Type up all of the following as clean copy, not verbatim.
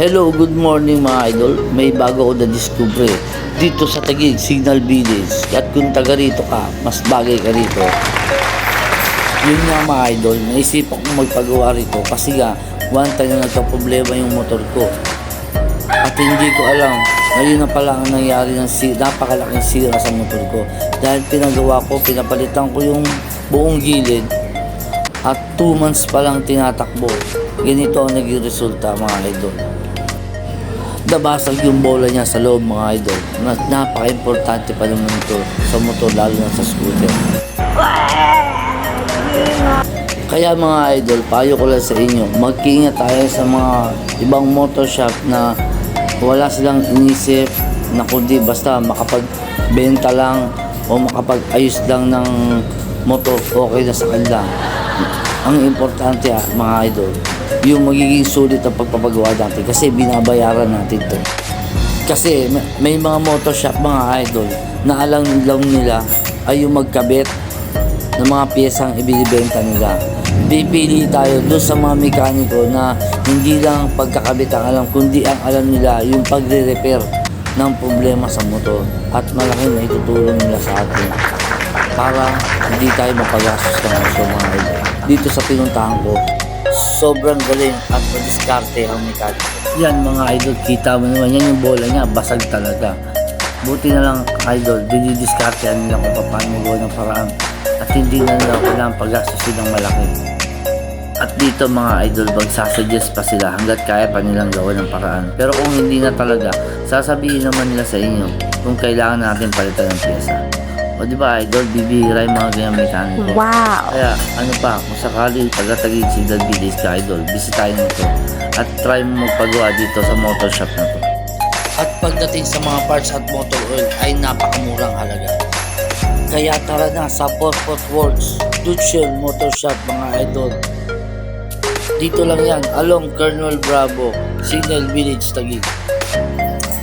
Hello, good morning mga idol. May bago ako na-discover dito sa Taguig, Signal Village. At kung taga rito ka, mas bagay ka rito. Yun nga mga idol, naisipan ko magpagawa rito kasi nga, one time na nagka-problema yung motor ko. At hindi ko alam, ngayon na pala ang nangyari ng napakalaking sira sa motor ko. Dahil pinagawa ko, pinapalitan ko yung buong gilid. At 2 months pa lang tinatakbo. Ganito ang naging resulta mga idol. Nabasag yung bola niya sa loob mga idol. Napaka-importante pa naman ito sa motor, lalo na sa scooter. Kaya mga idol, payo ko lang sa inyo, mag-iingat tayo sa mga ibang motor shop na wala silang inisip na kundi basta makapagbenta lang o makapag-ayos lang ng motor, okay na sa kanila. Ang importante mga idol, yung magiging sulit ang pagpapagawa natin kasi binabayaran natin to. Kasi may mga motor shop mga idol na alam nila ay yung magkabit ng mga piyesang ibinibenta nila. Pipili tayo doon sa mga mekaniko na hindi lang pagkakabit ang alam, kundi ang alam nila yung pagre-repair ng problema sa motor, at malaki na itutulong nila sa atin para hindi tayo mapagastos ng oso mga idol. Dito sa pinuntahan ko, sobrang galing at madiskarte ang mekaniko. Yan mga idol, kita mo naman yan, yung bola niya basag talaga. Buti na lang idol, dinidiskartehan nila kung paano magawa ng paraan at hindi na nila kailangan paggastusin ng malaki. At dito mga idol, magsasuggest pa sila hanggat kaya pa nilang gawa ng paraan. Pero kung hindi na talaga, sasabihin naman nila sa inyo kung kailangan natin palitan ng pyesa. O diba idol, bibihira yung mga ganyang mekaniko. Wow! Kaya ano pa, kung sakali taga-Taguig Signal Village ka idol, bisitahin mo to at try mo magpagawa dito sa motor shop na to. At pagdating sa mga parts at motor oil ay napakamurang halaga. Kaya tara na sa Portport Works Duchel Motor Shop mga idol. Dito lang yan, along Colonel Bravo, Signal Village, Taguig.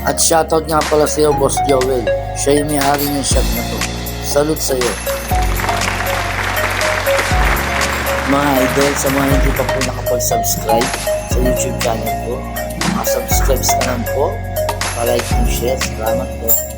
At shoutout nga pala sa iyo, Boss Joel. Siya yung may-ari ng shop na to. Salute sa iyo. Mga idol, sa mga hindi pa po nakapag-subscribe sa YouTube channel ko, subscribe na lang po, pa-like and share. Salamat po.